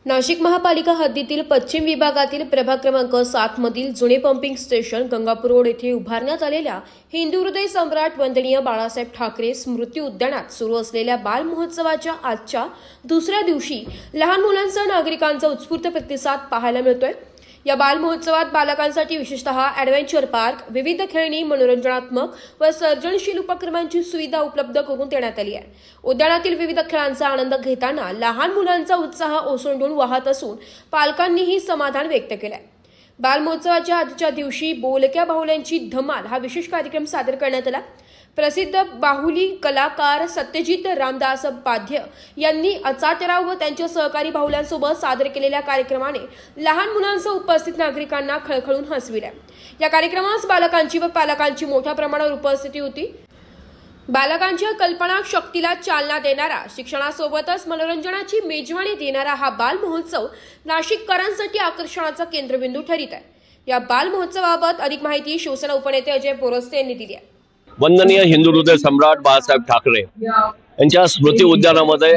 नाशिक महापालिका हद्दीतील पश्चिम विभागातील प्रभाग क्रमांक 7 मधील जुने पंपिंग स्टेशन गंगापूर रोड येथे उभारण्यात आलेल्या हिंदू हृदय सम्राट वंदनीय बाळासाहेब ठाकरे स्मृती उद्यानात सुरू असलेल्या बाल महोत्सवाच्या आजच्या दुसऱ्या दिवशी लहान मुलांसह नागरिकांचा उत्स्फूर्त प्रतिसाद पाहायला मिळतोय। या बाल महोत्सवात बालकांसाठी विशेषतः ॲडव्हेंचर पार्क, विविध खेळणी, मनोरंजनात्मक व सर्जनशील उपक्रमांची सुविधा उपलब्ध करून देण्यात आली आहे। उद्यानातील विविध खेळांचा आनंद घेताना लहान मुलांचा उत्साह ओसंडून वाहत असून पालकांनीही समाधान व्यक्त केले। बाल महोत्सवाच्या आजच्या दिवशी बोलक्या बाहुल्यांची धमाल हा विशेष कार्यक्रम सादर करण्यात आला। प्रसिद्ध बाहुली कलाकार सत्यजित रामदास पाध्य यांनी अचातराव व त्यांच्या सहकारी बाहुल्यांसोबत सादर केलेल्या कार्यक्रमाने लहान मुलांसह उपस्थित नागरिकांना खळखळून हसविले। या कार्यक्रमास बालकांची व पालकांची मोठ्या प्रमाणावर उपस्थिती होती। बालकांच्या कल्पना शक्तीला चालना देणारा, शिक्षणासोबतच मनोरंजनाची मेजवानी देणारा हा बाल महोत्सव नाशिककरांसाठी आकर्षणाचा केंद्रबिंदू ठरत आहे। या बाल महोत्सवाबाबत अधिक माहिती शिवसेना उपनेते अजय बोरस्ते यांनी दिली आहे। वंदनीय हिंदू हृदय सम्राट बाळासाहेब ठाकरे यांच्या स्मृती उद्यानामध्ये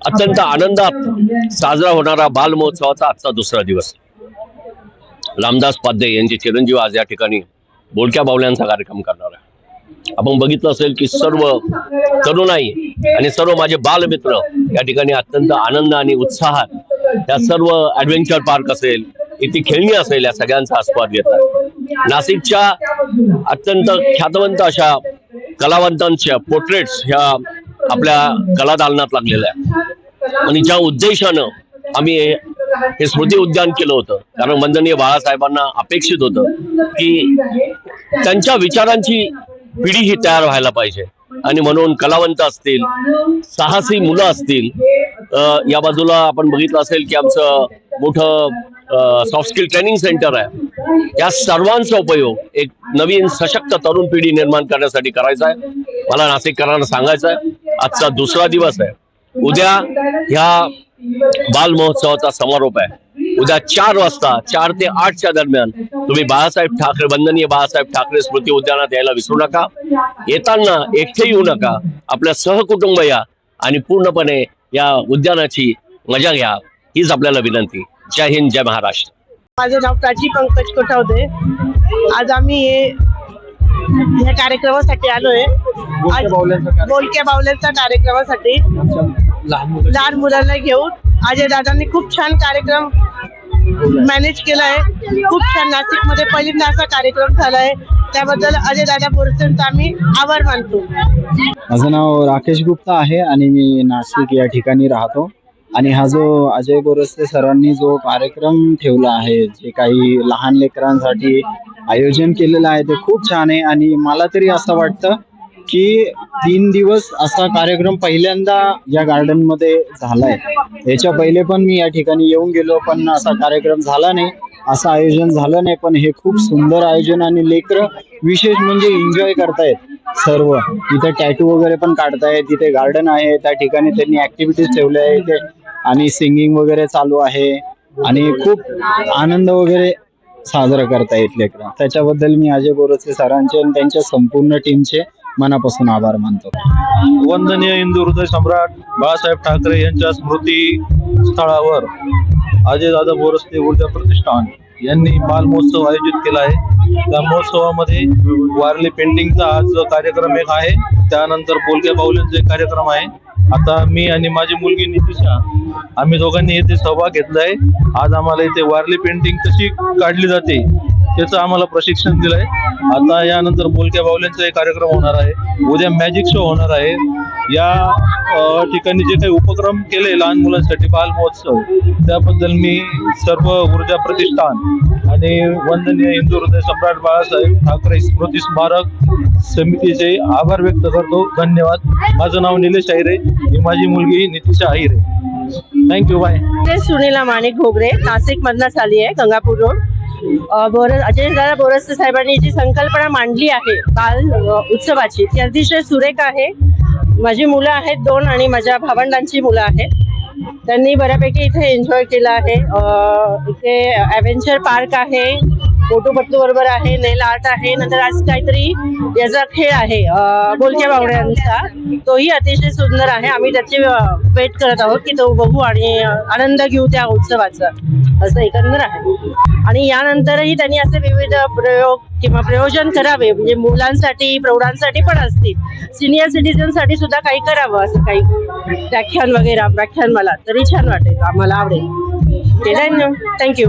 अत्यंत आनंदात साजरा होणारा बाल महोत्सवाचा आजचा दुसरा दिवस। रामदास पाध्ये यांचे चिरंजीव आज या ठिकाणी बोलक्या बाहुल्यांचा कार्यक्रम करणार आहे। आपण बघितलं असेल की सर्व तरुणाई आणि सर्व माझे बालमित्र या ठिकाणी अत्यंत आनंद आणि उत्साहात त्या सर्व ॲडव्हेंचर पार्क असेल, इथे खेळणी असेल, या सगळ्यांचा आस्वाद घेतात। नाशिकच्या अत्यंत ख्यातवंत अशा कलावंतांच्या पोर्ट्रेट्स ह्या आपल्या कला दालनात लागलेल्या आहेत आणि ज्या उद्देशानं आम्ही हे स्मृती उद्यान केलं होतं, कारण वंदनीय बाळासाहेबांना अपेक्षित होतं की त्यांच्या विचारांची पिढी ही तयार व्हायला पाहिजे आणि म्हणून कलावंत असतील, साहसी मुलं असतील, या बाजूला आपण बघितलं असेल की आमचं मोठं सॉफ्ट स्किल ट्रेनिंग सेंटर आहे। या सर्वांचा उपयोग एक नवीन सशक्त तरुण पिढी निर्माण करण्यासाठी करायचा आहे। मला नाशिककरांना सांगायचं आहे, आजचा दुसरा दिवस आहे। उद्या ह्या बाल महोत्सवाचा समारोप आहे। उद्या 4 वाजता 4 ते 8च्या दरम्यान तुम्ही बाळासाहेब ठाकरे, वंदनीय बाळासाहेब ठाकरे स्मृती उद्यानात यायला विसरू नका। येताना एकटे येऊ नका, आपल्या सहकुटुंब या आणि पूर्णपणे या उद्यानाची मजा घ्या, हीच आपल्याला विनंती। जय हिंद, जय महाराष्ट्र। माझं नाव प्राची पंकज कोठावदे। आज आम्ही या कार्यक्रमासाठी आलोय, बोलक्या बाहुल्यांच्या कार्यक्रमासाठी। लहान मुलांना घेऊन अजय दादांनी खूप छान कार्यक्रम मॅनेज केलाय। खूप छान नाशिकमध्ये पहिल्यांदा असा कार्यक्रम झालाय, त्याबद्दल अजय दादा बोरस्तेंचा आम्ही आभार मानतो। माझं नाव राकेश गुप्ता आहे आणि मी नाशिक या ठिकाणी राहतो। आणि हा जो अजय बोरस्ते सरांनी जो कार्यक्रम ठेवला आहे, जे काही लहान लेकरांसाठी आयोजन केलेलं आहे, ते खूप छान आहे। आणि मला तरी असं वाटतं की 3 दिवस असा कार्यक्रम पहिल्यांदा या गार्डन मध्ये झालाय। याच्या पहिले पण मी या ठिकाणी येऊन गेलो, पण असा कार्यक्रम झाला नाही, असं आयोजन झालं नाही। पण हे खूप सुंदर आयोजन आणि लेकरं विशेष म्हणजे एन्जॉय करतायत सर्व। इथे टॅटू वगैरे पण काढतायत, तिथे गार्डन आहे, त्या ठिकाणी त्यांनी ऍक्टिव्हिटीज ठेवल्या आहेत आणि सिंगिंग वगैरे चालू आहे आणि खूप आनंद वगैरे साजरा करतायत लेकरं। त्याच्याबद्दल मी अजय बोरस्ते सरांचे आणि त्यांच्या संपूर्ण टीमचे मनापासून आभार मानतो। वंदनीय हिंदू हृदय सम्राट बाळासाहेब ठाकरे यांच्या स्मृती स्थळावर अजयदादा बोरस्ते ऊर्जा प्रतिष्ठान यांनी बाल महोत्सव आयोजित केला आहे। त्या महोत्सवामध्ये वारली पेंटिंगचा आज कार्यक्रम एक आहे, त्यानंतर बोलक्या बाहुल्यांचा एक कार्यक्रम आहे। आता मी आणि माझी मुलगी नितिशा आम्ही दोघांनी इथे सहभाग घेतलाय। आज आम्हाला इथे वारली पेंटिंग कशी काढली जाते त्याचं आम्हाला प्रशिक्षण दिलंय। आता यानंतर बोलक्या बाहुल्यांचा एक कार्यक्रम होणार आहे, उद्या मॅजिक शो होणार आहे। या ठिकाणी जे काही उपक्रम केले लहान मुलांसाठी बाल महोत्सव, त्याबद्दल मी सर्व ऊर्जा प्रतिष्ठान आणि वंदनीय हिंदू हृदय सम्राट बाळासाहेब ठाकरे स्मृती स्मारक समितीचे आभार व्यक्त करतो। धन्यवाद। माझं नाव निलेश आहिरे, ही माझी मुलगी नितिशा आहिरे। Thank you, bye. सुनीला माणिक घोगरे, नाशिक मधनं आली आहे, गंगापूर रोड। अजय दादा बोरस्ते साहेबांनी जी संकल्पना मांडली आहे बाल उत्सवाची, ती अतिशय सुरेख आहे। माझी मुलं आहेत 2 आणि माझ्या भावंडांची मुलं आहेत। त्यांनी बऱ्यापैकी इथे एन्जॉय केलं आहे। इथे ॲडव्हेंचर पार्क आहे, मोटू बरोबर आहे, नेल आर्ट आहे, नंतर आज काहीतरी याचा खेळ आहे बोलक्या बावड्यांचा, तोही अतिशय सुंदर आहे. आम्ही त्याची वेट करत आहोत की तो बघू आणि आनंद घेऊ त्या उत्सवाचा, असं एकंदर आहे. आणि यानंतरही त्यांनी असे विविध प्रयोग किंवा प्रयोजन करावे, म्हणजे मुलांसाठी प्रौढांसाठी पण असतील, सिनियर सिटीजन साठी सुद्धा काही करावं, असं काही व्याख्यानमाला तरी छान वाटेल, आम्हाला आवडेल. थँक्यू.